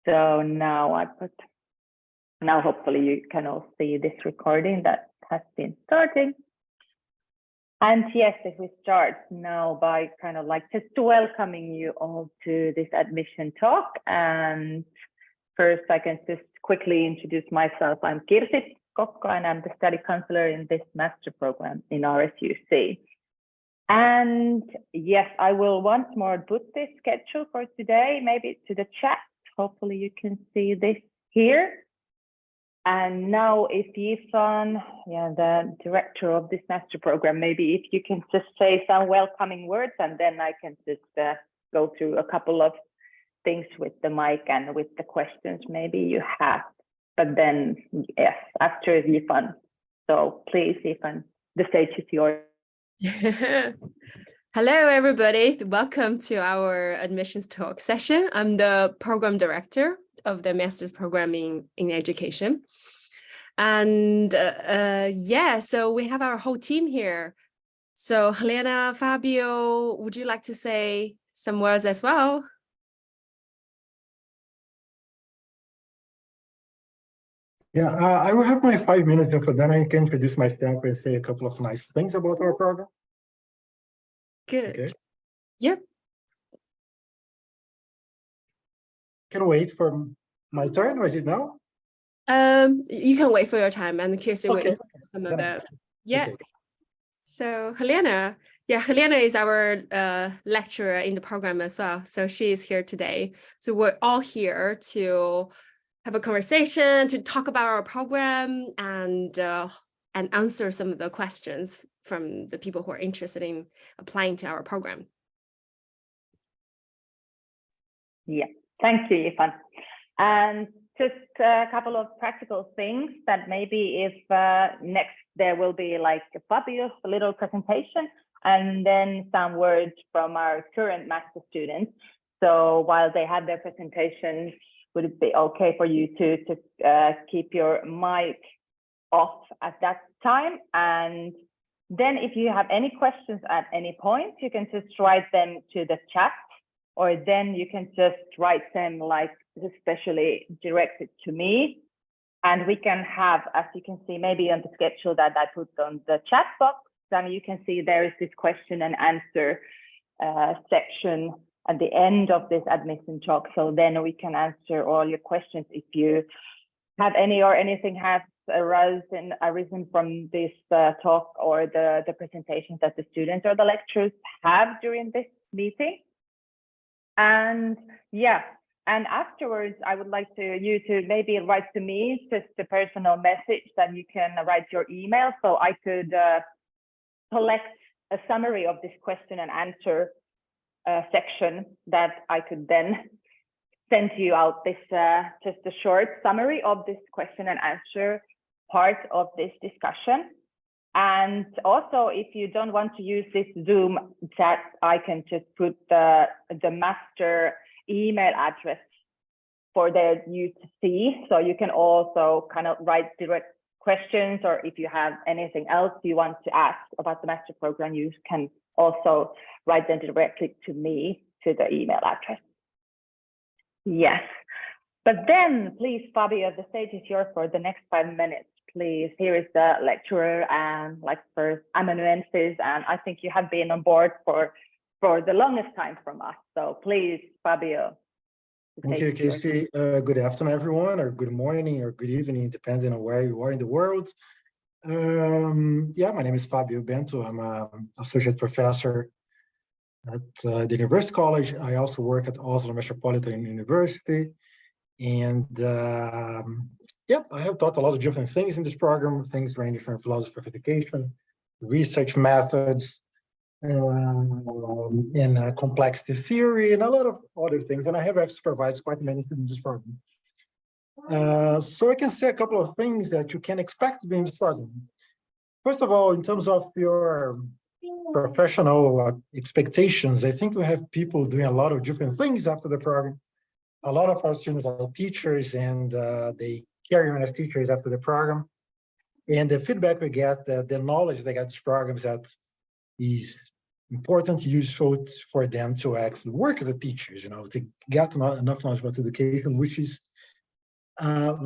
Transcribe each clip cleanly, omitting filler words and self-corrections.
So now now hopefully you can all see this recording that has been starting. And yes, if we start now by kind of like just welcoming you all to this admission talk. And first I can just quickly introduce myself. I'm Kirsi Kokko and I'm the study counselor in this master program in RSUC. And yes, I will once more put this schedule for today, maybe to the chat. Hopefully you can see this here. And now if Yifan, the director of this master program, maybe if you can just say some welcoming words, and then I can just go through a couple of things with the mic and with the questions maybe you have. But then, yes, after Yifan. So please, Yifan, the stage is yours. Hello, everybody. Welcome to our admissions talk session. I'm the program director of the master's program in education. And so we have our whole team here. So Helena, Fabio, would you like to say some words as well? Yeah, I will have my 5 minutes and for then I can introduce myself and say a couple of nice things about our program. Good. Okay. Yep. Can wait for my turn, or is it now? You can wait for your time, and Kirsi will Okay. some of the Okay. So Helena, Helena is our lecturer in the program as well. So she is here today. So we're all here to have a conversation, to talk about our program and answer some of the questions from the people who are interested in applying to our program. Yeah, thank you, Yifan. And just a couple of practical things that maybe if next there will be like Fabio's little presentation and then some words from our current master students. So while they have their presentations, would it be okay for you to keep your mic off at that time? And then if you have any questions at any point, you can just write them to the chat, or then you can just write them like especially directed to me. And we can have, as you can see, maybe on the schedule that I put on the chat box, then you can see there is this question and answer section at the end of this admission talk. So then we can answer all your questions if you have any or anything has arisen from this talk or the presentations that the students or the lecturers have during this meeting. And yeah, and afterwards, I would like you to maybe write to me just a personal message that you can write your email so I could collect a summary of this question and answer section that I could then send you out this just a short summary of this question and answer part of this discussion. And also, if you don't want to use this Zoom chat, I can just put the master email address for you to see. So you can also kind of write direct questions, or if you have anything else you want to ask about the master program, you can also write them directly to me to the email address. Yes, but then please, Fabio, the stage is yours for the next 5 minutes. Please, here is the lecturer and like first amanuensis, and I think you have been on board for the longest time from us. So please, Fabio. Thank you, Casey. Good afternoon, everyone, or good morning, or good evening, depending on where you are in the world. My name is Fabio Bento. I'm an associate professor at the University College. I also work at Oslo Metropolitan University. And I have taught a lot of different things in this program, things ranging from philosophy of education, research methods, and complexity theory, and a lot of other things. And I have supervised quite many things in this program. So I can say a couple of things that you can expect to be in this program. First of all, in terms of your professional expectations, I think we have people doing a lot of different things after the program. A lot of our students are teachers, and they carry on as teachers after the program. And the feedback we get, the knowledge they get this program is that is important, useful for them to actually work as a teachers, to get enough knowledge about education, which is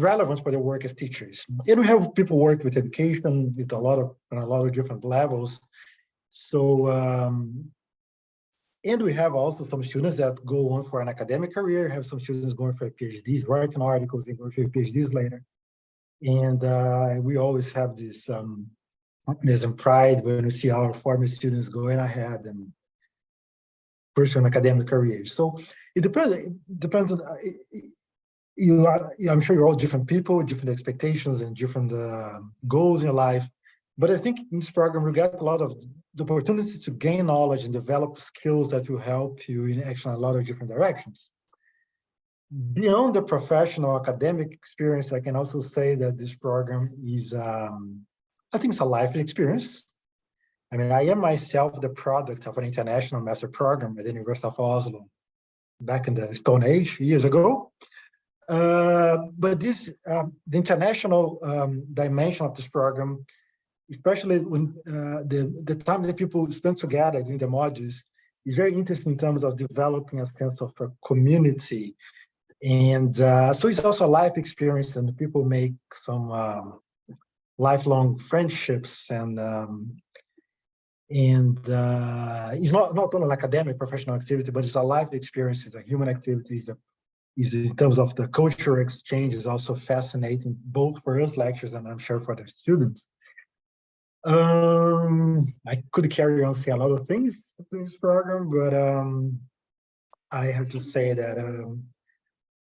relevant for their work as teachers. And we have people work with education with on a lot of different levels. So, and we have also some students that go on for an academic career, have some students going for PhDs, writing articles and going for PhDs later. And we always have this happiness and pride when we see our former students going ahead and pursue an academic career. So it depends on, I'm sure you're all different people, different expectations and different goals in life. But I think in this program, we get a lot of the opportunities to gain knowledge and develop skills that will help you in actually a lot of different directions. Beyond the professional academic experience, I can also say that this program is, I think it's a life experience. I mean, I am myself the product of an international master program at the University of Oslo back in the Stone Age, years ago. But this, the international dimension of this program, especially when the time that people spend together in the modules, is very interesting in terms of developing a sense of a community. And so it's also a life experience, and people make some lifelong friendships, and it's not only an academic professional activity, but it's a life experience, it's a human activity, is in terms of the cultural exchange is also fascinating, both for us lecturers and I'm sure for the students. I could carry on saying a lot of things in this program, but I have to say that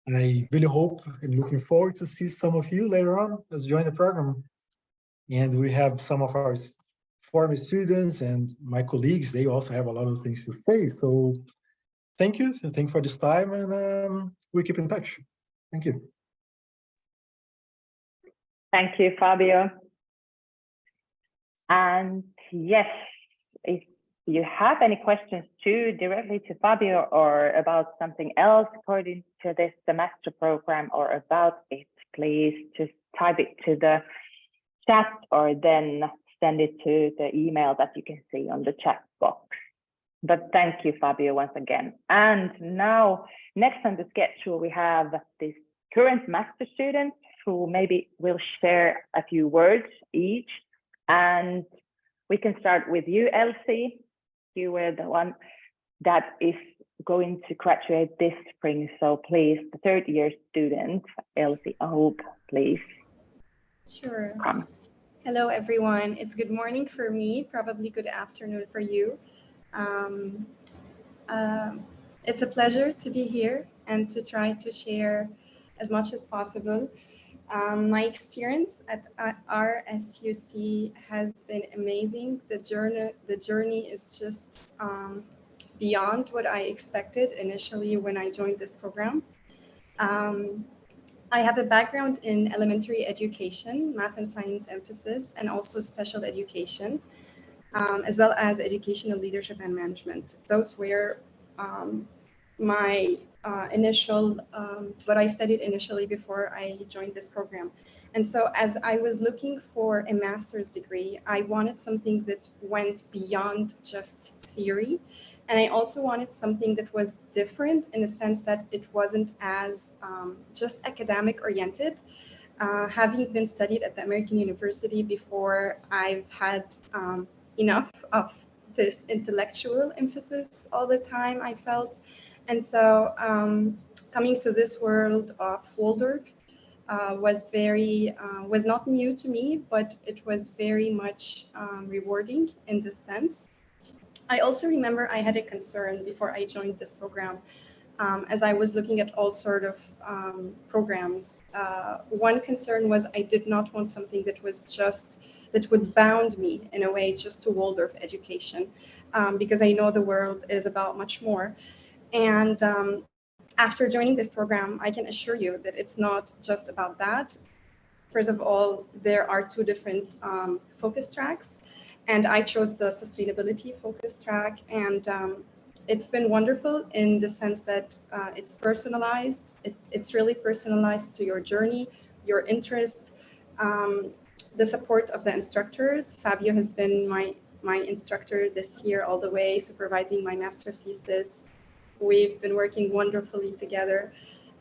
I really hope and looking forward to see some of you later on as join the program. And we have some of our former students and my colleagues, they also have a lot of things to say. So thank you. Thank you for this time, and we keep in touch. Thank you. Thank you, Fabio. And yes, if you have any questions too, directly to Fabio or about something else according to this semester program or about it, please just type it to the chat or then send it to the email that you can see on the chat box. But thank you, Fabio, once again. And now, next on the schedule, we have this current master student who maybe will share a few words each. And we can start with you, Elsie. You were the one that is going to graduate this spring. So please, the third year student, Elsie Hope, please. Sure. Come. Hello, everyone. It's good morning for me, probably good afternoon for you. It's a pleasure to be here and to try to share as much as possible. My experience at RSUC has been amazing. The journey is just beyond what I expected initially when I joined this program. I have a background in elementary education, math and science emphasis, and also special education, as well as educational leadership and management. Those were my initial, what I studied initially before I joined this program. And so as I was looking for a master's degree, I wanted something that went beyond just theory. And I also wanted something that was different in the sense that it wasn't as just academic oriented. Having been studied at the American University before, I've had enough of this intellectual emphasis all the time, I felt. And so coming to this world of Waldorf was not new to me, but it was very much rewarding in this sense. I also remember I had a concern before I joined this program as I was looking at all sort of programs. One concern was I did not want something that was just, that would bound me in a way just to Waldorf education, because I know the world is about much more. And after joining this program, I can assure you that it's not just about that. First of all, there are two different focus tracks, and I chose the sustainability focus track. And it's been wonderful in the sense that it's personalized. It's really personalized to your journey, your interest, the support of the instructors. Fabio has been my my instructor this year all the way, supervising my master thesis. We've been working wonderfully together.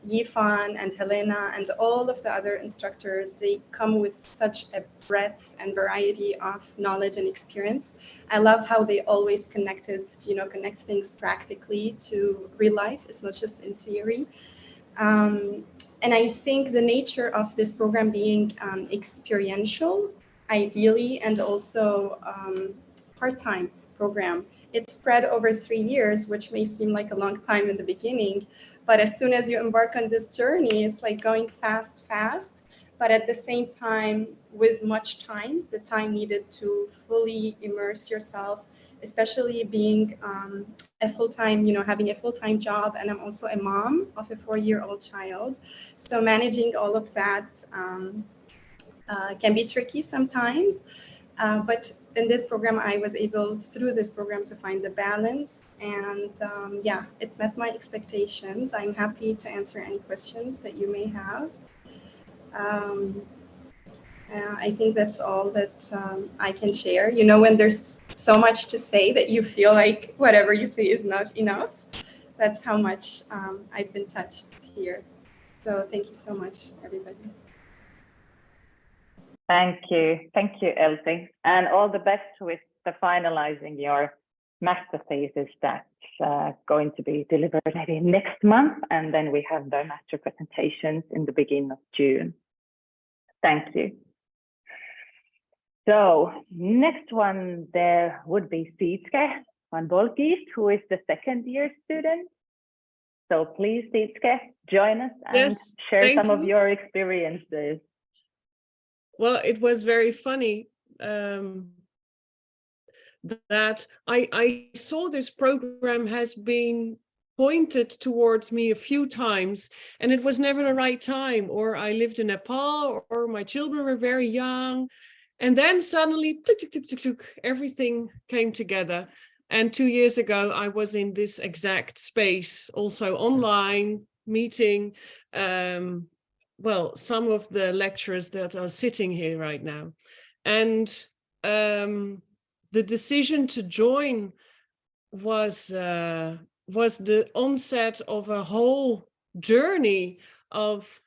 Yifan and Helena and all of the other instructors, they come with such a breadth and variety of knowledge and experience. I love how they always connect things practically to real life. It's not just in theory. And I think the nature of this program being experiential, ideally, and also part-time program, it's spread over 3 years, which may seem like a long time in the beginning, but as soon as you embark on this journey, it's like going fast, but at the same time, with much time, the time needed to fully immerse yourself, especially being a full-time, having a full-time job. And I'm also a mom of a 4-year-old child. So managing all of that can be tricky sometimes. But in this program, I was able, through this program, to find the balance. And yeah, it's met my expectations. I'm happy to answer any questions that you may have. I think that's all that I can share. When there's so much to say that you feel like whatever you say is not enough, that's how much I've been touched here. So thank you so much, everybody. Thank you, Elsie, and all the best with the finalizing your master thesis that's going to be delivered maybe next month, and then we have the master presentations in the beginning of June. Thank you. So next one there would be Sietske van Bolkiest, who is the second-year student. So please, Sietske, join us and share some of your experiences. Well, it was very funny that I saw this program has been pointed towards me a few times, and it was never the right time, or I lived in Nepal, or my children were very young. And then suddenly, everything came together. And 2 years ago, I was in this exact space, also online, meeting some of the lecturers that are sitting here right now. And the decision to join was the onset of a whole journey of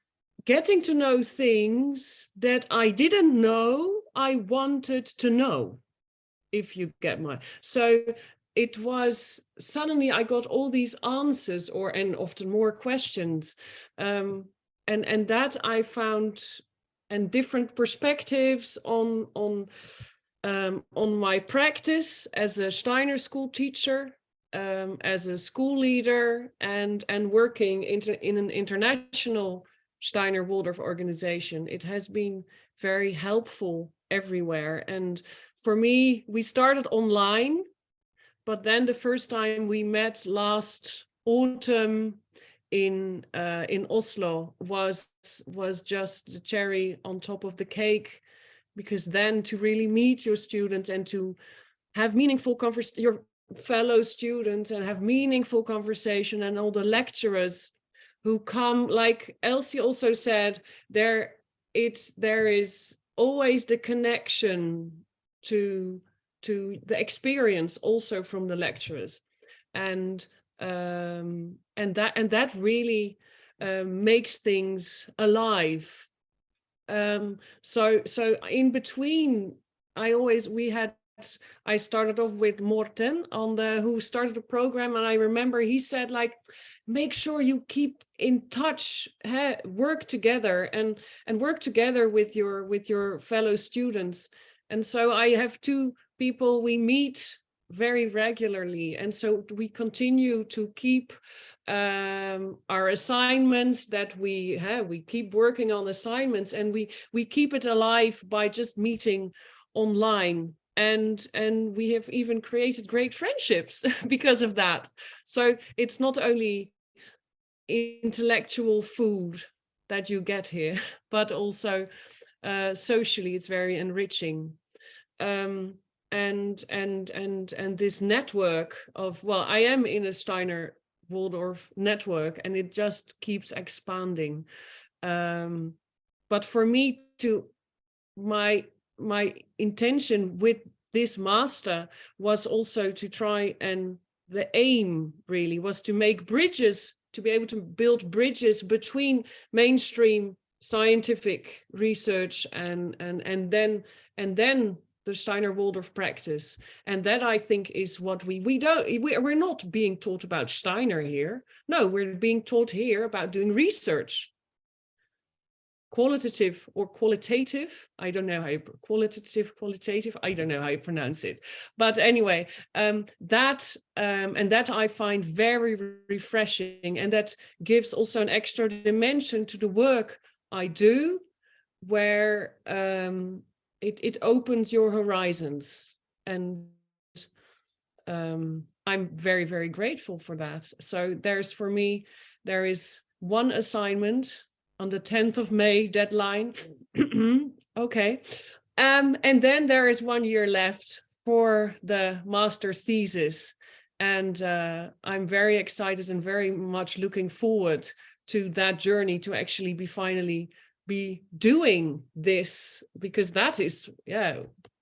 getting to know things that I didn't know I wanted to know, if you get my. So it was suddenly I got all these answers, and often more questions, and that I found, and different perspectives on my practice as a Steiner school teacher, as a school leader, and working in an international Steiner Waldorf organization. It has been very helpful everywhere. And for me, we started online, but then the first time we met last autumn in Oslo was just the cherry on top of the cake, because then to really meet your students and to have meaningful your fellow students and have meaningful conversation, and all the lecturers who come, like Elsie also said, there is always the connection to the experience also from the lecturers, and that really makes things alive. So in between, I started off with Morten who started the program, and I remember he said, like, make sure you keep in touch, work together and work together with your fellow students. And so I have 2 people we meet very regularly, and so we continue to keep our assignments, that we keep working on assignments, and we keep it alive by just meeting online. And we have even created great friendships because of that. So it's not only intellectual food that you get here, but also socially it's very enriching. And this network of, I am in a Steiner Waldorf network, and it just keeps expanding. But for me, my intention with this master was also to try, and the aim really was to make bridges, to be able to build bridges between mainstream scientific research and then the Steiner Waldorf practice. And that, I think, is what we're not being taught about Steiner here. No, we're being taught here about doing research. Qualitative or qualitative, I don't know how you, qualitative, I don't know how you pronounce it. But anyway, that I find very refreshing, and that gives also an extra dimension to the work I do, where it opens your horizons, and I'm very, very grateful for that. So for me, there is one assignment on the 10th of May deadline. Okay. And then there is 1 year left for the master thesis. And I'm very excited and very much looking forward to that journey, to actually finally be doing this, because that is,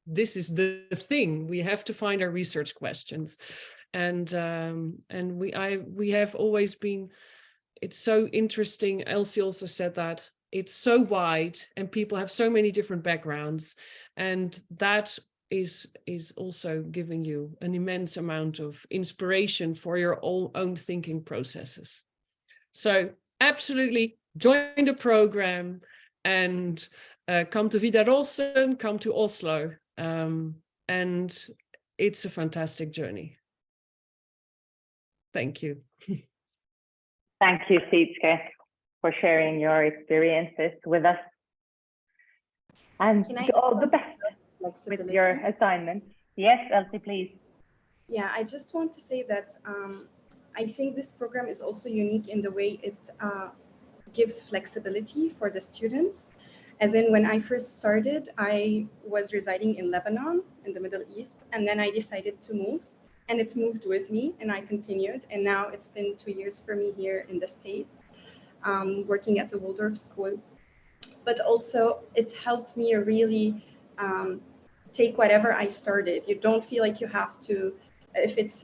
this is the thing. We have to find our research questions. And we have always been, it's so interesting. Elsie also said that it's so wide and people have so many different backgrounds, and that is also giving you an immense amount of inspiration for your own thinking processes. So absolutely join the program and come to Vidarosen, come to Oslo, and it's a fantastic journey. Thank you. Thank you, Sietske, for sharing your experiences with us. And all the best with your assignment. Yes, Elsie, please. Yeah, I just want to say that I think this program is also unique in the way it gives flexibility for the students. As in, when I first started, I was residing in Lebanon, in the Middle East, and then I decided to move. And it moved with me, and I continued. And now it's been 2 years for me here in the States, working at the Waldorf School. But also, it helped me really take whatever I started. You don't feel like you have to,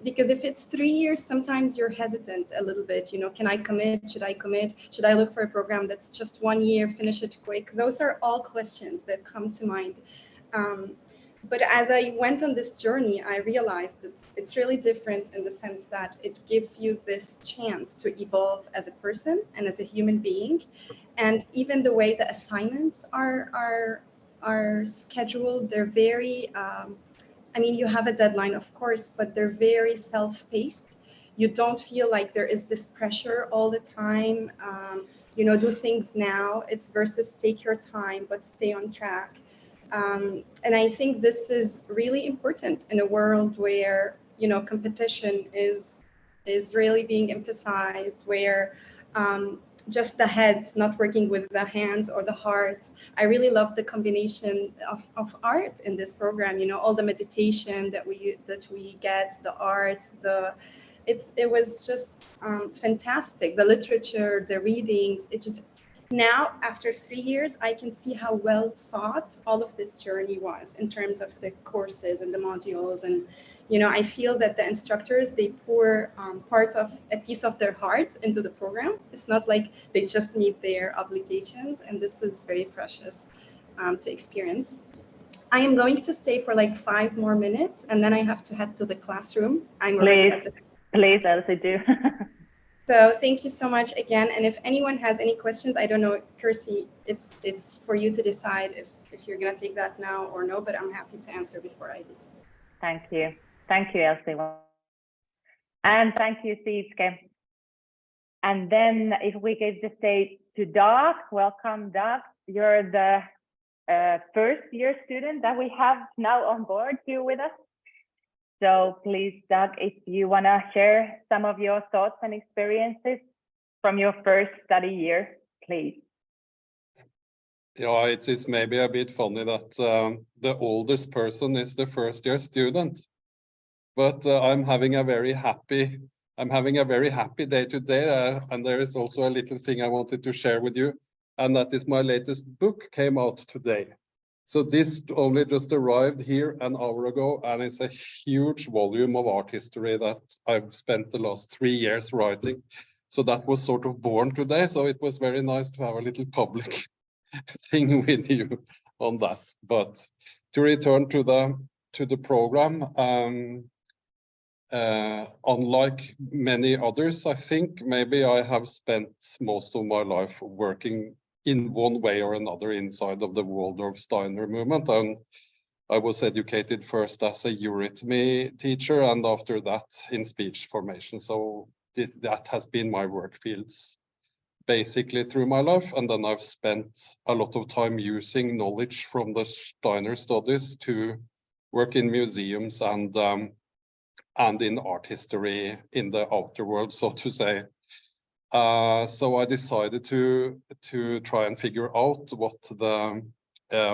because if it's 3 years, sometimes you're hesitant a little bit. You know, can I commit? Should I commit? Should I look for a program that's just 1 year, finish it quick? Those are all questions that come to mind. But as I went on this journey, I realized that it's really different in the sense that it gives you this chance to evolve as a person and as a human being. And even the way the assignments are scheduled, they're very, I mean, you have a deadline, of course, but they're very self-paced. You don't feel like there is this pressure all the time, you know, do things now. It's versus take your time, but stay on track. And I think this is really important in a world where, you know, competition is really being emphasized, where just the head, not working with the hands or the heart. I really love the combination of art in this program. You know, all the meditation that we get, the art, it was just fantastic. The literature, the readings, it just. Now, after 3 years, I can see how well thought all of this journey was in terms of the courses and the modules. And, you know, I feel that the instructors, they pour a piece of their heart into the program. It's not like they just meet their obligations. And this is very precious to experience. I am going to stay for like 5 more minutes, and then I have to head to the classroom. I'm already at the... Please, Elsie, do. So thank you so much again. And if anyone has any questions, I don't know, Kirsty, it's for you to decide if you're going to take that now or no, but I'm happy to answer before I do. Thank you. Thank you, Elsie. And thank you, Sietske. And then if we give the stage to Dag, welcome, Dag. You're the first year student that we have now on board here with us. So please, Dag, if you want to share some of your thoughts and experiences from your first study year, please. Yeah, it is maybe a bit funny that the oldest person is the first year student, but I'm having a very happy day today, and there is also a little thing I wanted to share with you, and that is my latest book came out today. So this only just arrived here an hour ago, and it's a huge volume of art history that I've spent the last 3 years writing. So that was sort of born today. So it was very nice to have a little public thing with you on that. But to return to the program, unlike many others, I think maybe I have spent most of my life working in one way or another inside of the Waldorf Steiner movement. And I was educated first as a eurythmy teacher, and after that in speech formation. So that has been my work fields basically through my life. And then I've spent a lot of time using knowledge from the Steiner studies to work in museums and in art history in the outer world, so to say. So I decided to try and figure out what the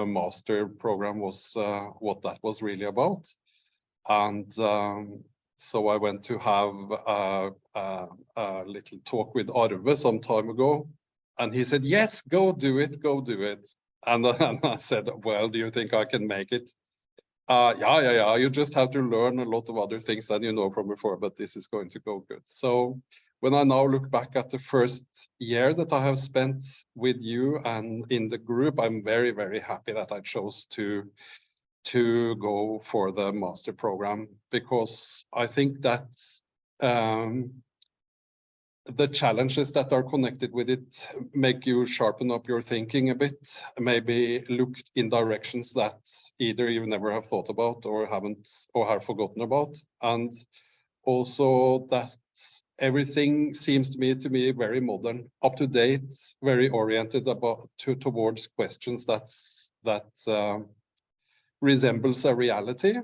master program was, what that was really about. And so I went to have a little talk with Arve some time ago, and he said, yes, go do it, go do it. And I said, well, do you think I can make it? Yeah, you just have to learn a lot of other things than you know from before, but this is going to go good. So when I now look back at the first year that I have spent with you and in the group, I'm very, very happy that I chose to go for the master program, because I think that the challenges that are connected with it make you sharpen up your thinking a bit, maybe look in directions that either you never have thought about or have forgotten about. And also that everything seems to me very modern, up to date, very oriented towards questions that resembles a reality.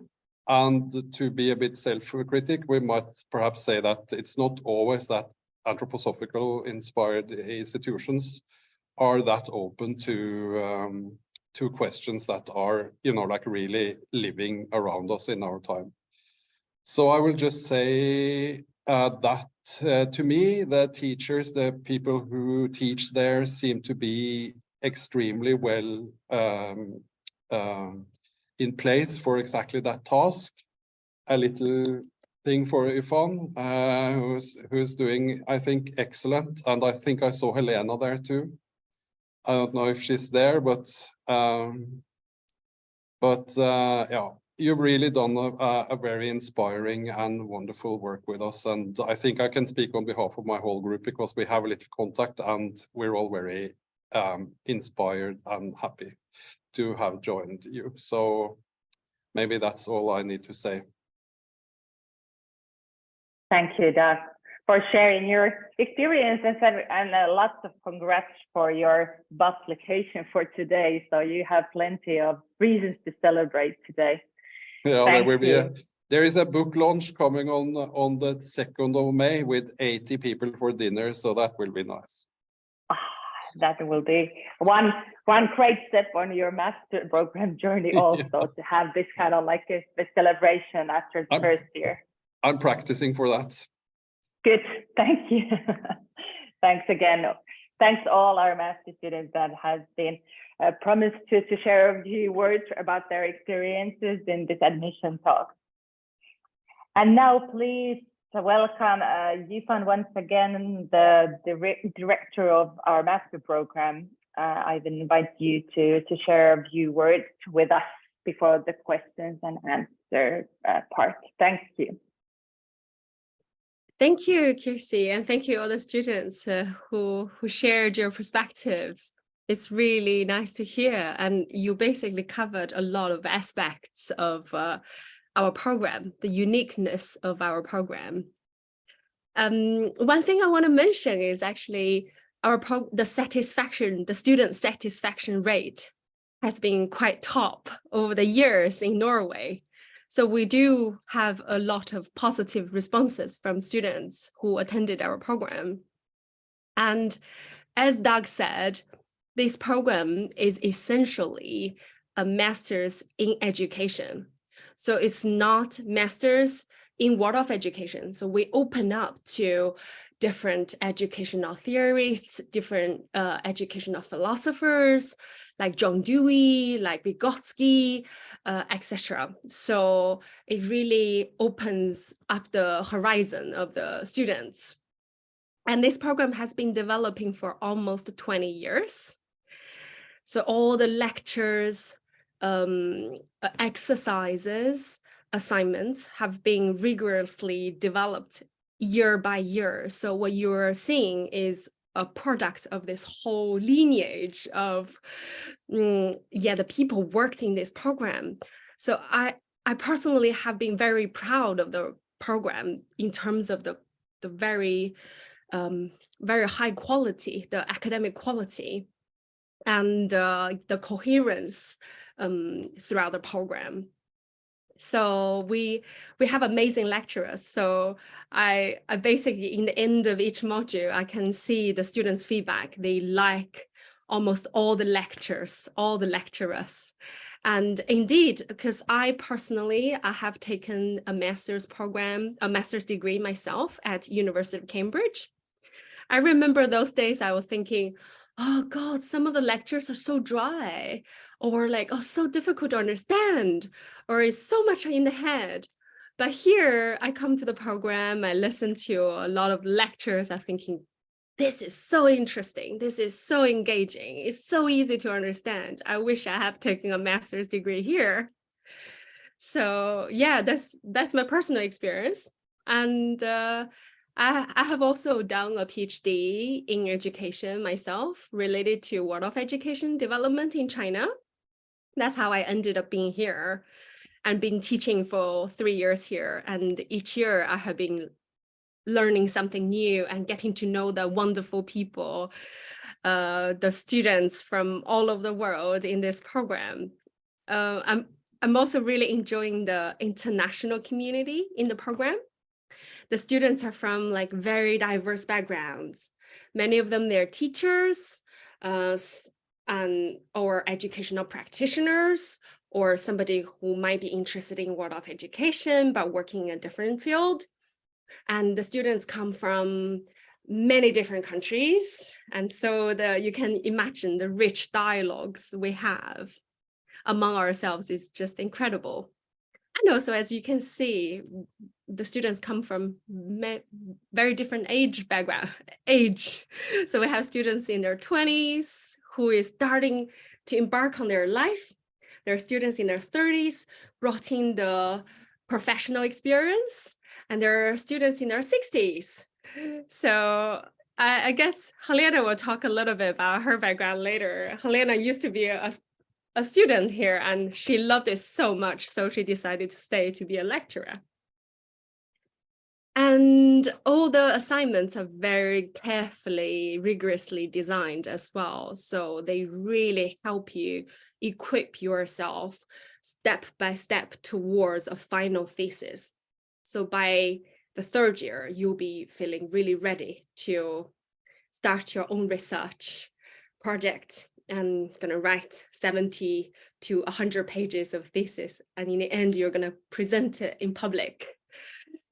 And to be a bit self-critic, we might perhaps say that it's not always that anthroposophical inspired institutions are that open to questions that are, like really living around us in our time. So I will just say that to me, the teachers, the people who teach there seem to be extremely well in place for exactly that task. A little thing for Yvonne, who's doing, I think, excellent. And I think I saw Helena there too. I don't know if she's there, but yeah, you've really done a very inspiring and wonderful work with us. And I think I can speak on behalf of my whole group, because we have a little contact and we're all very inspired and happy to have joined you. So maybe that's all I need to say. Thank you, Doug, for sharing your experiences, and lots of congrats for your publication for today. So you have plenty of reasons to celebrate today. Yeah, there is a book launch coming on the 2nd of May with 80 people for dinner, so that will be nice. That will be one great step on your master program journey also, yeah. To have this kind of like a celebration after the first year. I'm practicing for that. Good, thank you. Thanks again. Thanks all our master students that has been promised to share a few words about their experiences in this admission talk. And now please welcome Yifan once again, the director of our master program. I will invite you to share a few words with us before the questions and answer part. Thank you. Thank you, Kirsi, and thank you all the students who shared your perspectives. It's really nice to hear, and you basically covered a lot of aspects of our program, the uniqueness of our program. One thing I want to mention is actually the student satisfaction rate has been quite top over the years in Norway. So we do have a lot of positive responses from students who attended our program. And as Doug said, this program is essentially a master's in education. So it's not master's in world of education. So we open up to different educational theories, different educational philosophers like John Dewey, like Vygotsky, etc. So it really opens up the horizon of the students. And this program has been developing for almost 20 years. So all the lectures, exercises, assignments have been rigorously developed year by year. So what you're seeing is a product of this whole lineage of the people worked in this program. So I personally have been very proud of the program in terms of the very high quality, the academic quality, and the coherence throughout the program. So we have amazing lecturers. So I basically, in the end of each module, I can see the students' feedback. They like almost all the lectures, all the lecturers. And indeed, because I personally have taken a master's program, a master's degree myself at University of Cambridge. I remember those days I was thinking, oh God, some of the lectures are so dry, or like, oh, so difficult to understand, or it's so much in the head. But here I come to the program, I listen to a lot of lectures, I'm thinking, this is so interesting, this is so engaging, it's so easy to understand. I wish I had taken a master's degree here. So yeah, that's my personal experience. And I have also done a PhD in education myself, related to world of education development in China. That's how I ended up being here and been teaching for 3 years here. And each year I have been learning something new and getting to know the wonderful people, the students from all over the world in this program. I'm also really enjoying the international community in the program. The students are from like very diverse backgrounds. Many of them, they're teachers or educational practitioners, or somebody who might be interested in world of education, but working in a different field. And the students come from many different countries. And so you can imagine the rich dialogues we have among ourselves is just incredible. And also, as you can see, the students come from very different age. So we have students in their 20s who is starting to embark on their life. There are students in their 30s brought in the professional experience, and there are students in their 60s. So I guess Helena will talk a little bit about her background later. Helena used to be a student here, and she loved it so much, so she decided to stay to be a lecturer. And all the assignments are very carefully, rigorously designed as well. So they really help you equip yourself step by step towards a final thesis. So by the third year, you'll be feeling really ready to start your own research project and gonna write 70 to 100 pages of thesis. And in the end, you're gonna present it in public.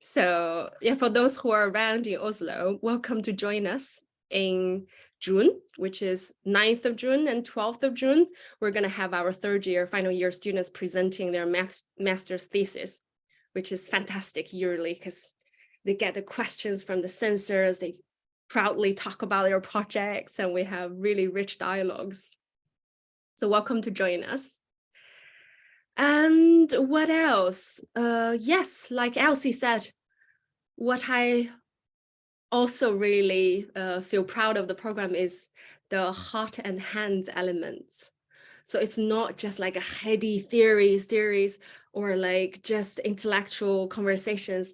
So yeah, for those who are around in Oslo, welcome to join us in June, which is 9th of June and 12th of June. We're gonna have our third year, final year students presenting their master's thesis, which is fantastic yearly because they get the questions from the censors, they proudly talk about their projects, and we have really rich dialogues. So welcome to join us. And what else? Yes, like Elsie said, what I also really feel proud of the program is the heart and hands elements. So it's not just like a heady theories or like just intellectual conversations,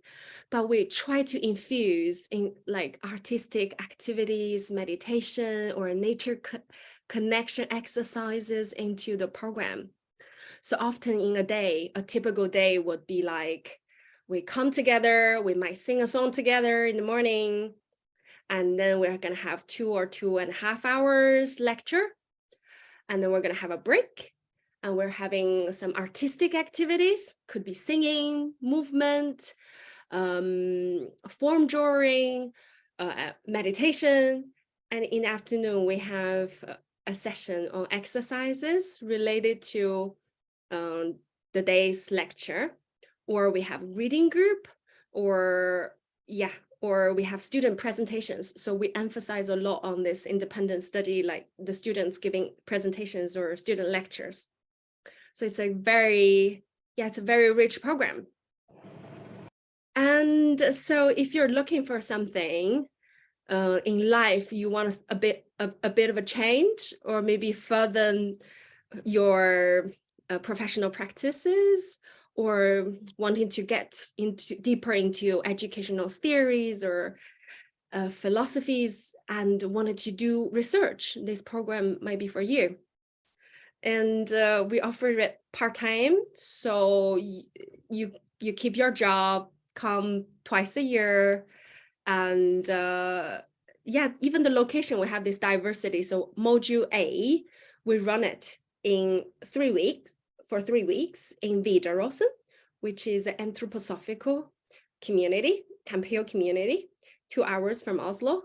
but we try to infuse in like artistic activities, meditation, or nature connection exercises into the program. So often in a day, a typical day would be like, we come together, we might sing a song together in the morning, and then we're gonna have 2 or 2.5 hours lecture. And then we're gonna have a break, and we're having some artistic activities, could be singing, movement, form drawing, meditation, and in the afternoon we have a session on exercises related to the day's lecture, or we have reading group, or we have student presentations. So we emphasize a lot on this independent study, like the students giving presentations or student lectures. So it's a very rich program. And so if you're looking for something in life, you want a bit of a change, or maybe further your professional practices, or wanting to get deeper into educational theories or philosophies and wanted to do research, this program might be for you. And we offer it part-time, so you keep your job, come twice a year, and even the location, we have this diversity. So module A, we run it in 3 weeks, for 3 weeks in Vidarosen, which is an anthroposophical community, Camphill community, 2 hours from Oslo.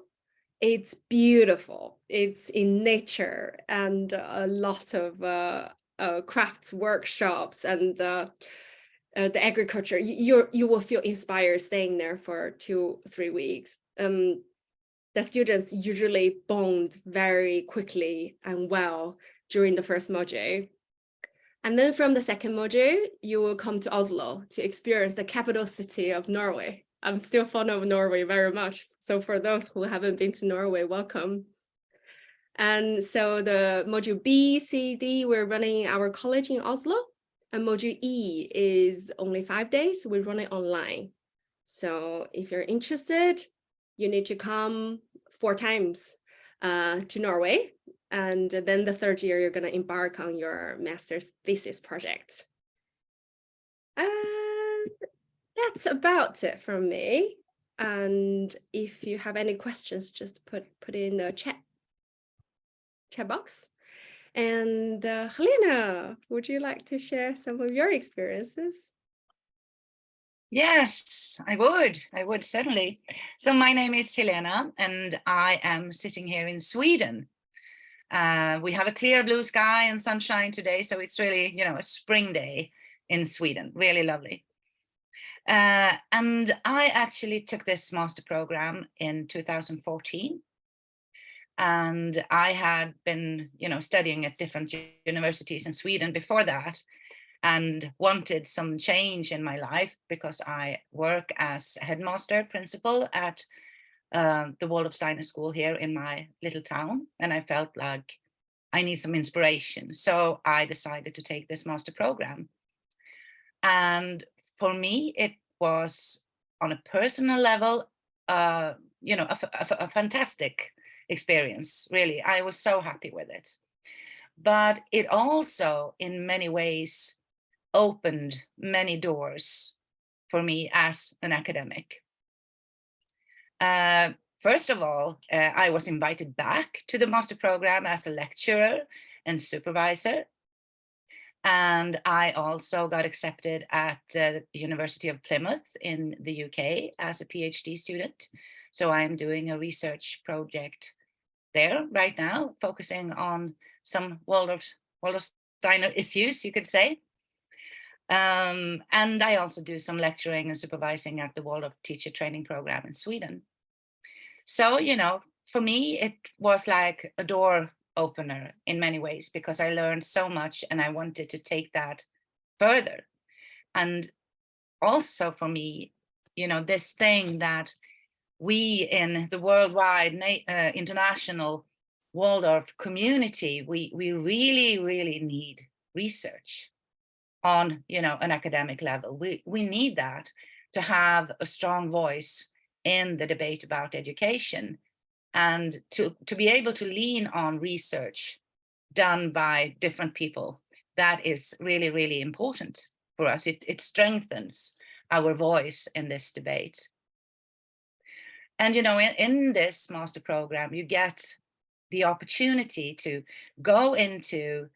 It's beautiful. It's in nature, and a lot of crafts workshops, and the agriculture. You will feel inspired staying there for 2-3 weeks. The students usually bond very quickly and well during the first module. And then from the second module, you will come to Oslo to experience the capital city of Norway. I'm still fond of Norway very much. So for those who haven't been to Norway, welcome. And so the module B, C, D, we're running our college in Oslo. And module E is only 5 days. We run it online. So if you're interested, you need to come 4 times to Norway. And then the third year, you're going to embark on your master's thesis project. And that's about it from me. And if you have any questions, just put it in the chat box. And Helena, would you like to share some of your experiences? Yes, I would certainly. So my name is Helena, and I am sitting here in Sweden. We have a clear blue sky and sunshine today, so it's really, a spring day in Sweden, really lovely. And I actually took this master program in 2014. And I had been, studying at different universities in Sweden before that, and wanted some change in my life because I work as headmaster principal at the Waldorf Steiner school here in my little town. And I felt like I need some inspiration. So I decided to take this master program. And for me, it was on a personal level, a fantastic experience, really. I was so happy with it. But it also, in many ways, opened many doors for me as an academic. First of all, I was invited back to the master program as a lecturer and supervisor. And I also got accepted at the University of Plymouth in the UK as a PhD student. So I'm doing a research project there right now, focusing on some Waldorf Steiner issues, you could say. And I also do some lecturing and supervising at the Waldorf Teacher Training Program in Sweden. So, for me, it was like a door opener in many ways, because I learned so much and I wanted to take that further. And also for me, this thing that we in the worldwide international Waldorf community, we really, really need research on, an academic level. We need that to have a strong voice in the debate about education, and to be able to lean on research done by different people. That is really, really important for us. It strengthens our voice in this debate. And, in this master program, you get the opportunity to go into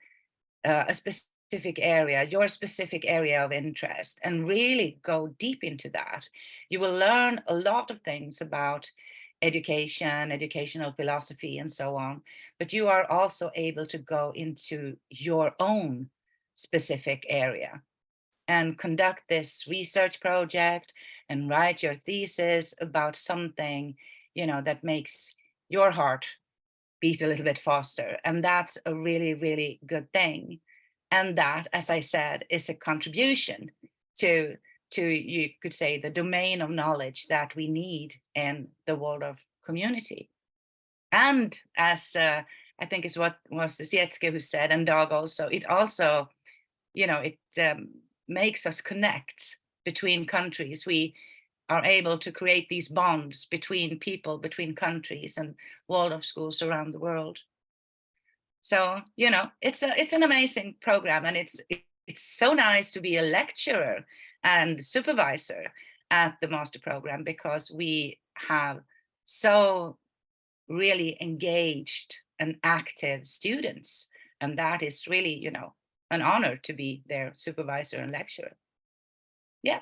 a specific area, your specific area of interest, and really go deep into that. You will learn a lot of things about education, educational philosophy, and so on, but you are also able to go into your own specific area and conduct this research project and write your thesis about something, you know, that makes your heart beat a little bit faster. And that's a really, really good thing. And that, as I said, is a contribution to, you could say, the domain of knowledge that we need in the world of community. And as I think is what was Sietske who said, and Dag also, it also, you know, it makes us connect between countries. We are able to create these bonds between people, between countries, and Waldorf schools around the world. So, you know, it's an amazing program, and it's so nice to be a lecturer and supervisor at the master program, because we have so really engaged and active students, and that is really, you know, an honor to be their supervisor and lecturer. Yeah,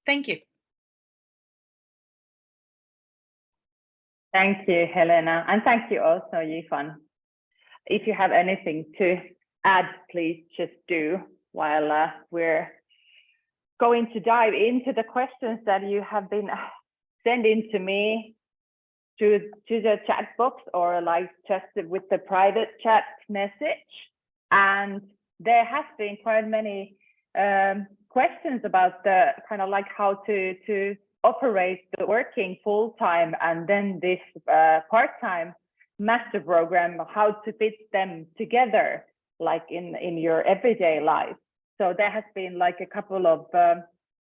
thank you. Thank you, Helena, and thank you also, Yifan. If you have anything to add, please just do, while we're going to dive into the questions that you have been sending to me to the chat box, or like just with the private chat message. And there has been quite many questions about the kind of like how to operate the working full-time and then this part-time master program, how to fit them together, like in your everyday life. So there has been like a couple of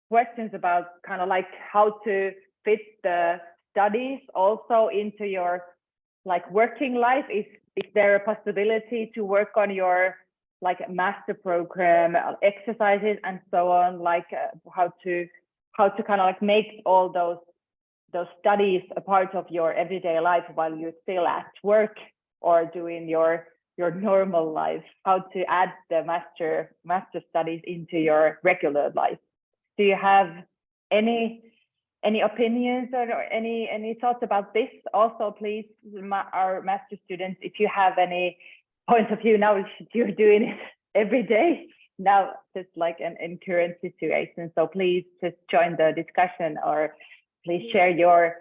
questions about kind of like how to fit the studies also into your like working life. Is there a possibility to work on your like master program exercises and so on, like how to kind of like make all those studies a part of your everyday life while you're still at work or doing your normal life, how to add the master studies into your regular life. Do you have any opinions or any thoughts about this? Also, please, our master students, if you have any points of view, now you're doing it every day now, just like in current situation. So please just join the discussion, or please share your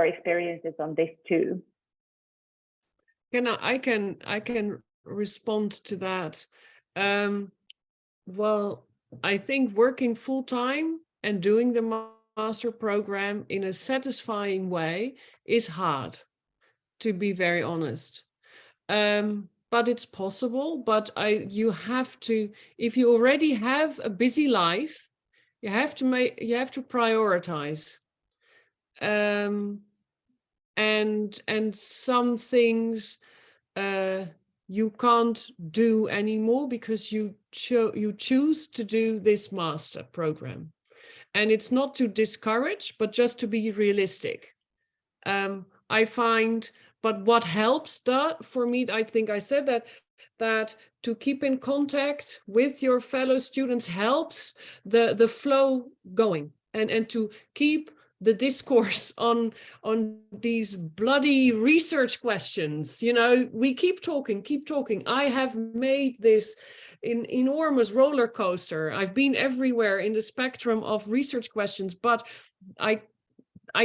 experiences on this too. I can respond to that. Well, I think working full time and doing the master program in a satisfying way is hard, to be very honest. But it's possible. But you have to, if you already have a busy life, you have to prioritize. And some things you can't do anymore because you choose to do this master program. And it's not to discourage, but just to be realistic. I find, but what helps for me, I think I said that to keep in contact with your fellow students helps the flow going, and to keep the discourse on these bloody research questions. You know, we keep talking. I have made this enormous roller coaster. I've been everywhere in the spectrum of research questions, but I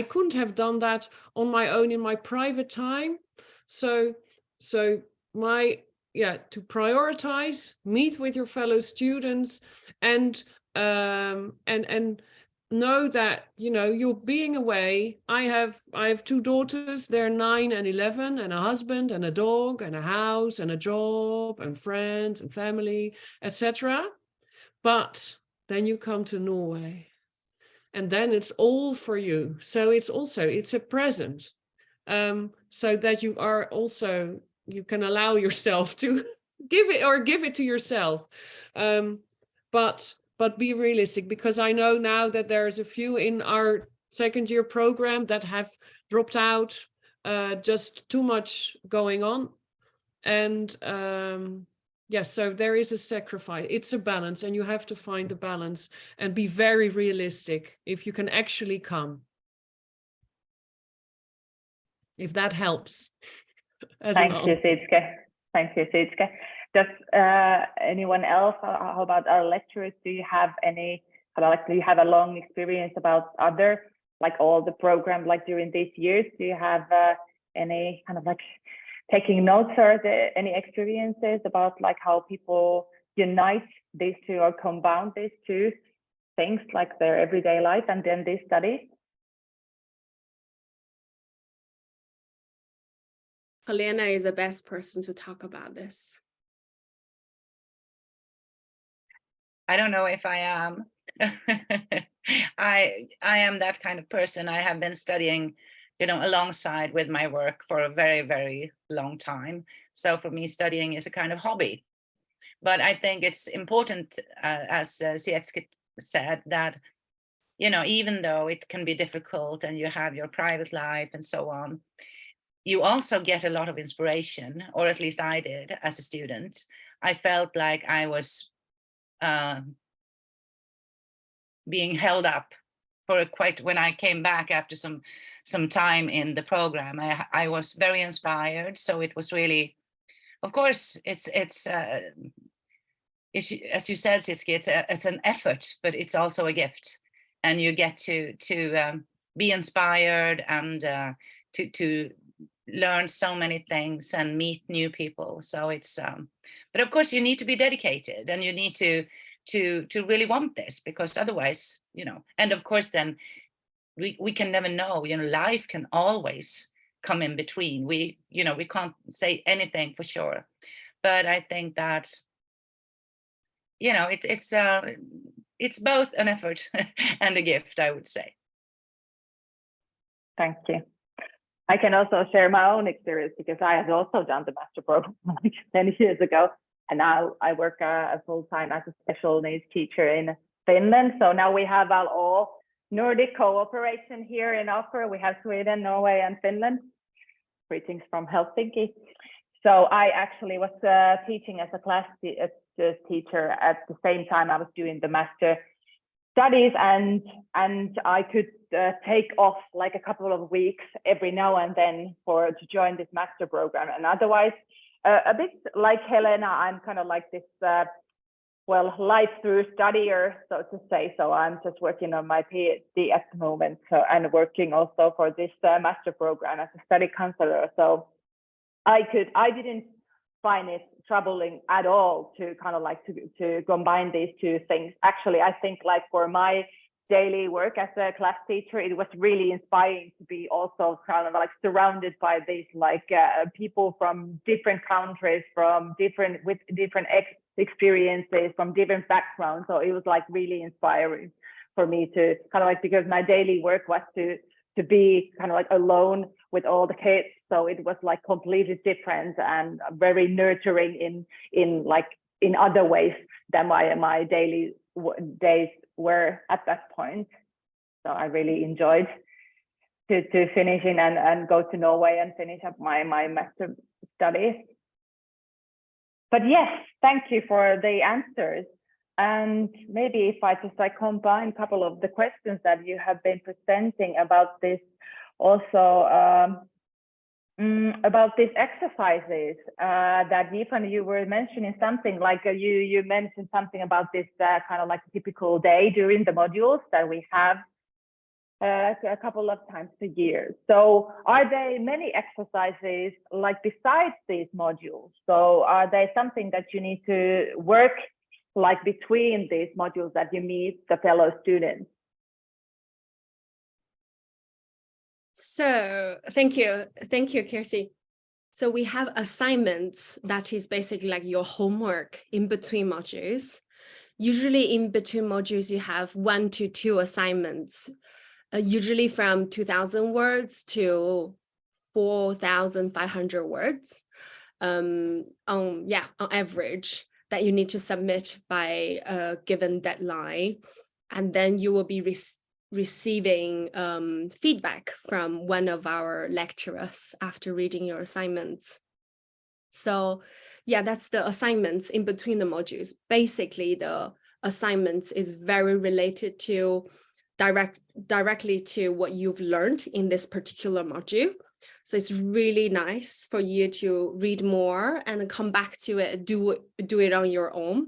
couldn't have done that on my own in my private time. So to prioritize, meet with your fellow students, and know that, you know, you're being away. I have two daughters, they're 9 and 11, and a husband and a dog and a house and a job and friends and family, etc. But then you come to Norway, and then it's all for you. So it's a present, so that you can allow yourself to give it to yourself. But be realistic, because I know now that there's a few in our second year program that have dropped out, just too much going on. And so there is a sacrifice. It's a balance, and you have to find the balance and be very realistic if you can actually come. if that helps. Thank you, Sitske. Thank you, Sitske. Does anyone else, how about our lecturers, do you have any, do you have a long experience about other, like all the program, like during these years, do you have any kind of like taking notes or any experiences about like how people unite these two or combine these two things, like their everyday life and then they study? Helena is the best person to talk about this. I don't know if I am. I am that kind of person. I have been studying, alongside with my work for a very, very long time. So for me, studying is a kind of hobby. But I think it's important, as Sietske said, that, even though it can be difficult and you have your private life and so on, you also get a lot of inspiration, or at least I did as a student. I felt like I was being held up for when I came back after some time in the program. I was very inspired. So it was really, of course, it's as you said, Sitske, it's an effort, but it's also a gift, and you get to be inspired and to learn so many things and meet new people. So it's but of course you need to be dedicated, and you need to really want this, because otherwise, and of course then we can never know, life can always come in between. We can't say anything for sure, but I think that it's both an effort and a gift, I would say. Thank you. I can also share my own experience, because I have also done the master program like 10 years ago, and now I work full-time as a special needs teacher in Finland. So now we have all Nordic cooperation here in offer. We have Sweden, Norway, and Finland. Greetings from Helsinki. So I actually was teaching as a class teacher at the same time I was doing the master studies, and I could take off like a couple of weeks every now and then to join this master program. And otherwise, a bit like Helena, I'm kind of like this life through studier, so to say. So I'm just working on my PhD at the moment, and working also for this master program as a study counselor. So I didn't find it troubling at all to kind of like to combine these two things. Actually, I think like for my daily work as a class teacher, it was really inspiring to be also kind of like surrounded by these like people from different countries, with different experiences, from different backgrounds. So it was like really inspiring for me to kind of like, because my daily work was to be kind of like alone with all the kids. So it was like completely different and very nurturing in other ways than my daily days were at that point. So I really enjoyed to finish in and go to Norway and finish up my master studies. But yes, thank you for the answers. And maybe if I just like combine a couple of the questions that you have been presenting about this, also about these exercises that Yifan, you were mentioning something like you mentioned something about this kind of like typical day during the modules that we have a couple of times a year. So are there many exercises like besides these modules? So are they something that you need to work like between these modules that you meet the fellow students? So thank you, Kirsi. So we have assignments that is basically like your homework in between modules. Usually in between modules, you have 1 to 2 assignments, usually from 2,000 words to 4,500 words on average, that you need to submit by a given deadline. And then you will be receiving feedback from one of our lecturers after reading your assignments. So yeah, that's the assignments in between the modules. Basically, the assignments is very related to directly to what you've learned in this particular module. So it's really nice for you to read more and come back to it, do it on your own.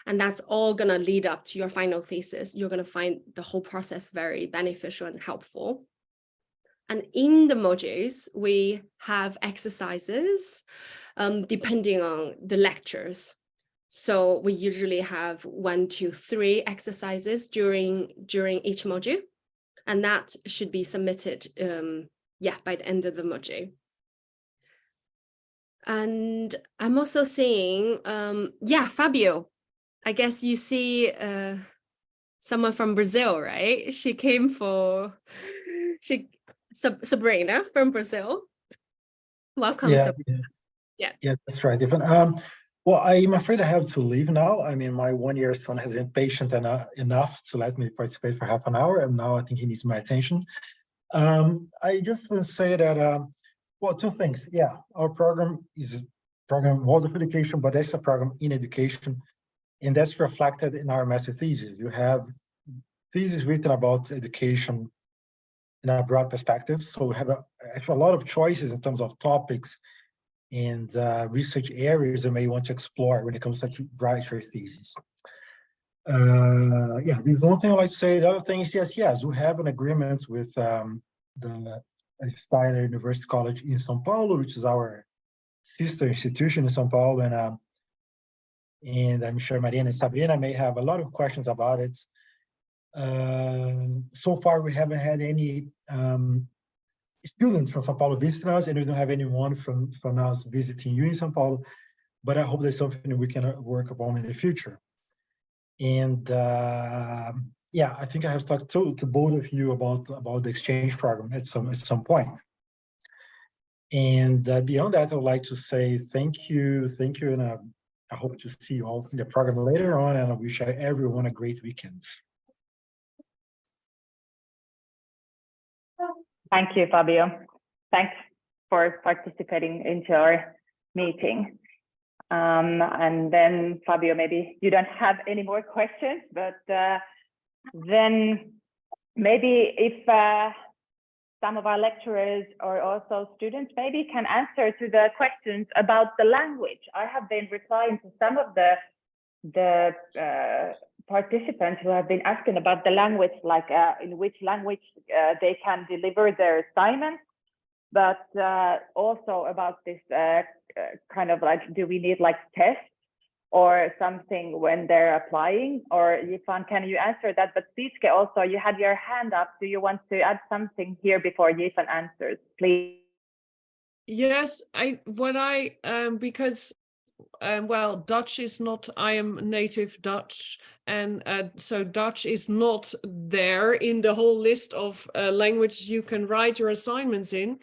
And that's all gonna lead up to your final thesis. You're gonna find the whole process very beneficial and helpful. And in the modules, we have exercises depending on the lectures. So we usually have 1 to 3 exercises during each module, and that should be submitted by the end of the module. And I'm also seeing, Fabio, I guess you see someone from Brazil, right? She came for, Sabrina from Brazil. Welcome. Yeah, Yeah, that's right. Well, I'm afraid I have to leave now. I mean, my 1-year son has been patient enough to let me participate for half an hour, and now I think he needs my attention. I just want to say that, well, 2 things. Yeah, our program is a program world of education, but that's a program in education, and that's reflected in our master thesis. You have thesis written about education in a broad perspective, so we have actually a lot of choices in terms of topics and research areas you may want to explore when it comes to write your thesis. Yeah, there's one thing I'd like to say. The other thing is, yes, we have an agreement with the Steiner University College in São Paulo, which is our sister institution in São Paulo, and I'm sure Mariana and Sabrina may have a lot of questions about it. So far, we haven't had any students from São Paulo visiting us, and we don't have anyone from us visiting you in São Paulo, but I hope that's something we can work upon in the future. And yeah, I think I have talked to both of you about the exchange program at some point. And beyond that, I would like to say thank you, and I hope to see you all in the program later on, and I wish everyone a great weekend. Thank you, Fabio. Thanks for participating into our meeting. And then, Fabio, maybe you don't have any more questions, but then maybe if some of our lecturers or also students maybe can answer to the questions about the language. I have been replying to some of the participants who have been asking about the language, like in which language they can deliver their assignments, but also about this kind of like, do we need like tests or something when they're applying? Or Yifan, can you answer that? But Siske, also, you had your hand up. Do you want to add something here before Yifan answers, please? Yes, because well, Dutch is not, I am native Dutch, and so Dutch is not there in the whole list of languages you can write your assignments in.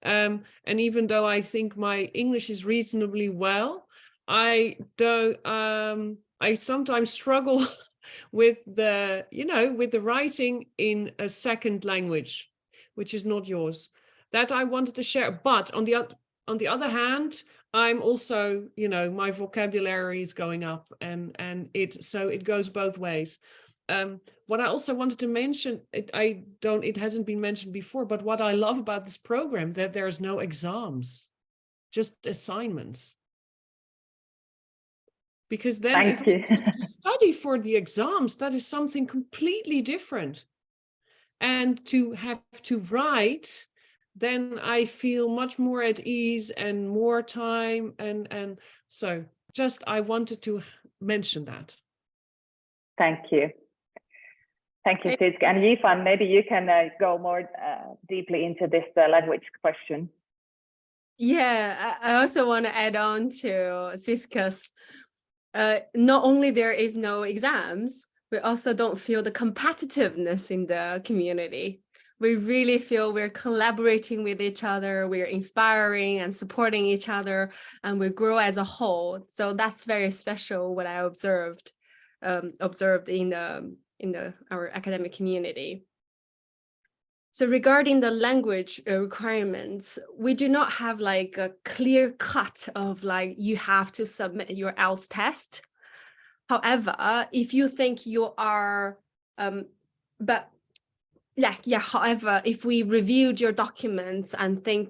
And even though I think my English is reasonably well, I sometimes struggle with the writing in a second language, which is not yours. That I wanted to share. But on the other hand, I'm also, my vocabulary is going up, and it goes both ways. What I also wanted to mention, it hasn't been mentioned before, but what I love about this program, that there's no exams, just assignments. Because then if you have to study for the exams, that is something completely different. And to have to write, then I feel much more at ease and more time. And so just, I wanted to mention that. Thank you. Thank you, Siske. And Yifan, maybe you can go more deeply into this language question. Yeah, I also want to add on to Siske's. Not only there is no exams, we also don't feel the competitiveness in the community. We really feel we're collaborating with each other, we're inspiring and supporting each other, and we grow as a whole. So that's very special what I observed in our academic community. So regarding the language requirements, we do not have like a clear cut of like, you have to submit your IELTS test. However, if you think you are, but Yeah. However, if we reviewed your documents and think,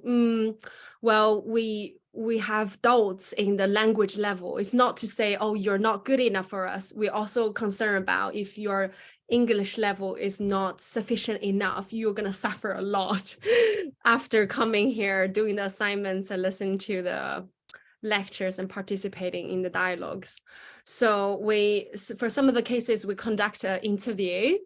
well, we have doubts in the language level, it's not to say, oh, you're not good enough for us. We're also concerned about if your English level is not sufficient enough, you're going to suffer a lot after coming here, doing the assignments and listening to the lectures and participating in the dialogues. So for some of the cases, we conduct an interview.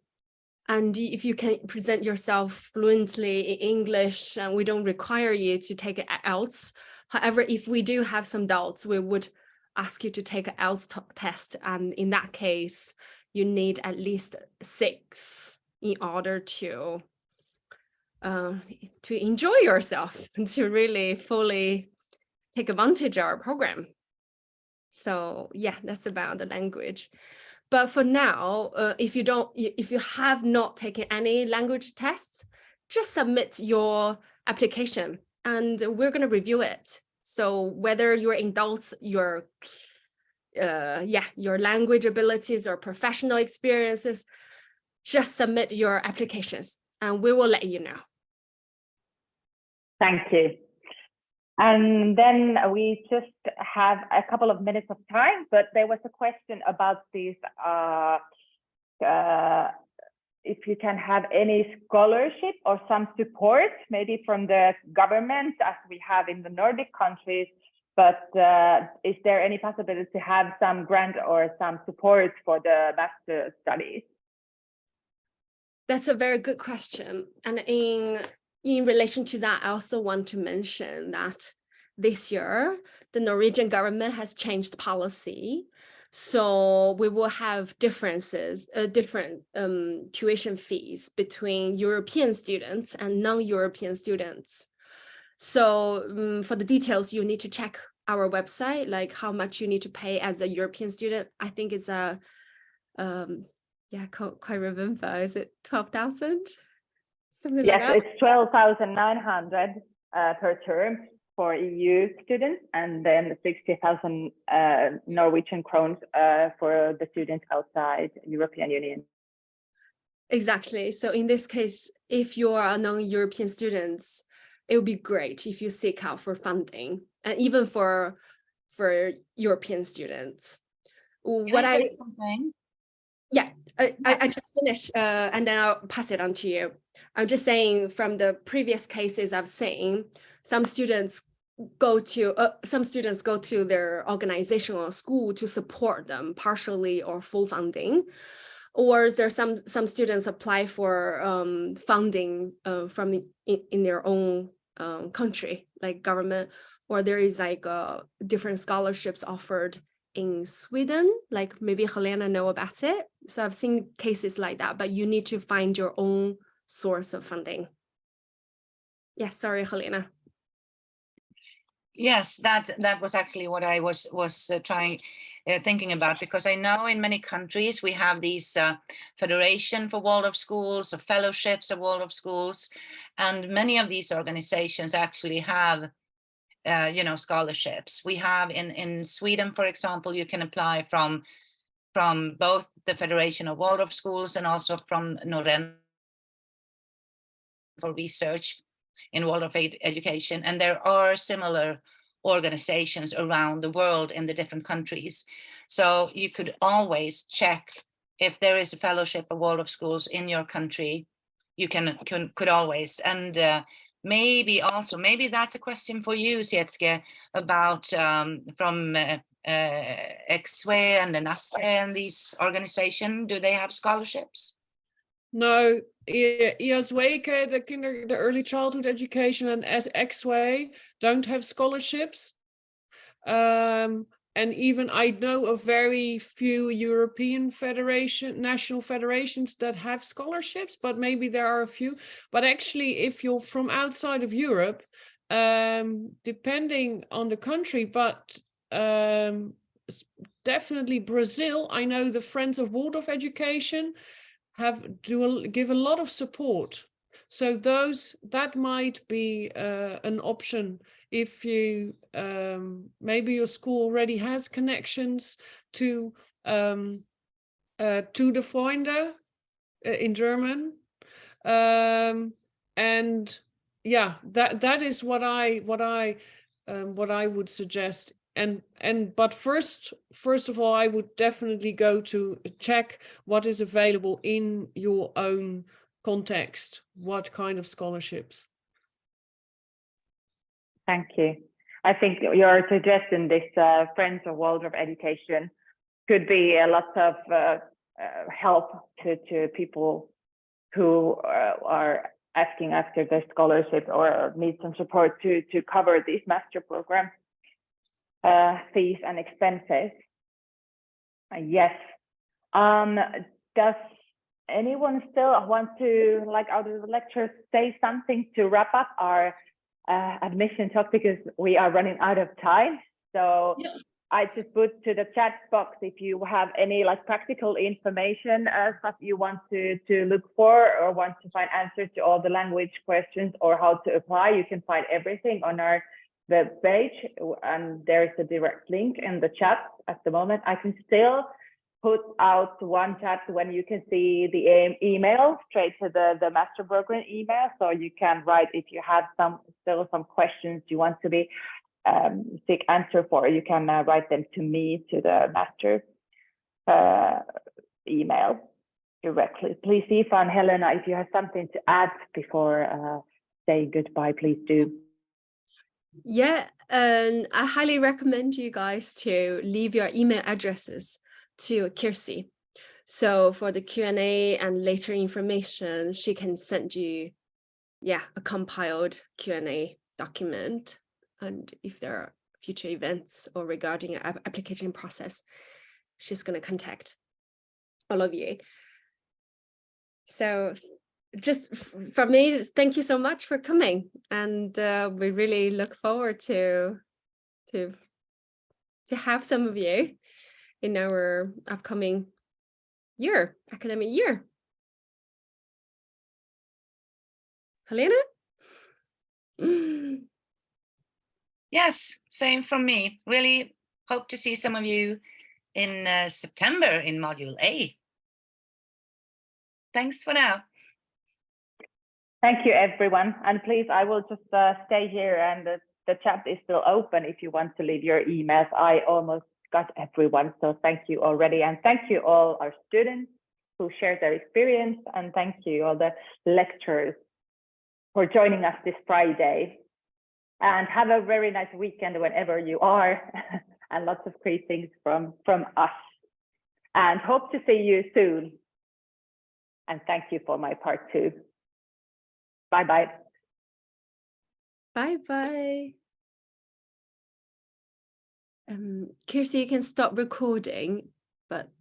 And if you can present yourself fluently in English, and we don't require you to take an IELTS. However, if we do have some doubts, we would ask you to take an IELTS test. And in that case, you need at least 6 in order to enjoy yourself and to really fully take advantage of our program. So yeah, that's about the language. But for now, if you have not taken any language tests, just submit your application and we're going to review it. So whether you're in doubts, your language abilities or professional experiences, just submit your applications and we will let you know. Thank you. And then we just have a couple of minutes of time, but there was a question about these, if you can have any scholarship or some support, maybe from the government as we have in the Nordic countries, but is there any possibility to have some grant or some support for the master studies? That's a very good question. And in relation to that, I also want to mention that this year, the Norwegian government has changed policy. So we will have different tuition fees between European students and non-European students. So for the details, you need to check our website, like how much you need to pay as a European student. I think it's quite remember, is it 12,000? Something like that? Yes, it's 12,900 per term for EU students, and then 60,000 Norwegian crowns for the students outside European Union. Exactly. So in this case, if you are a non-European students, it would be great if you seek out for funding, and even for European students. Can I say something? Yeah, I just finished and then I'll pass it on to you. I'm just saying from the previous cases I've seen, some students go to their organization or school to support them partially or full funding, or there's some students apply for funding from in their own country, like government, or there is like different scholarships offered in Sweden, like maybe Helena know about it. So I've seen cases like that, but you need to find your own source of funding. Yeah, sorry, Helena. Yes, that was actually what I was thinking about, because I know in many countries we have these Federation for Waldorf Schools or fellowships of Waldorf Schools, and many of these organizations actually have scholarships. We have in Sweden, for example, you can apply from both the Federation of Waldorf Schools and also from Norren for research in Waldorf education. And there are similar organizations around the world in the different countries. So you could always check if there is a fellowship of Waldorf Schools in your country. You could always, and maybe that's a question for you, Sietske, about from XW and the NASTE and these organizations. Do they have scholarships? No, ISWK, the early childhood education, and XW don't have scholarships. And even I know of very few European national federations that have scholarships, but maybe there are a few. But actually, if you're from outside of Europe, depending on the country, but definitely Brazil, I know the Friends of Waldorf Education give a lot of support. So that might be an option if you maybe your school already has connections to the Freunde in German, And yeah, that is what I would suggest. But first of all, I would definitely go to check what is available in your own context. What kind of scholarships? Thank you. I think your suggestion, this Friends of Waldorf Education, could be a lot of help to people who are asking after their scholarship or need some support to cover these master program fees and expenses. Yes. Does anyone still want to, like, out of the lecture, say something to wrap up our admission talk, because we are running out of time? So yeah. I just put to the chat box, if you have any like practical information stuff you want to look for, or want to find answers to all the language questions or how to apply, you can find everything on our web page, and there is a direct link in the chat at the moment. I can still put out one chat when you can see the email straight to the master program email, so you can write if you have still some questions you want to be seek answer for. You can write them to me to the master email directly. Please, Eva and Helena, if you have something to add before saying goodbye, please do. Yeah, and I highly recommend you guys to leave your email addresses to Kirsi. So for the Q&A and later information, she can send you, a compiled Q&A document. And if there are future events or regarding an application process, she's going to contact all of you. So just from me, thank you so much for coming. And we really look forward to have some of you in our upcoming academic year. Helena? Yes, same from me. Really hope to see some of you in September in Module A. Thanks for now. Thank you, everyone. And please, I will just stay here, and the chat is still open if you want to leave your emails. I almost got everyone, so thank you already. And thank you all our students who shared their experience, and thank you all the lecturers for joining us this Friday. And have a very nice weekend whenever you are, and lots of great things from us. And hope to see you soon. And thank you for my part too. Bye-bye. Bye-bye. Kirsi, you can stop recording, but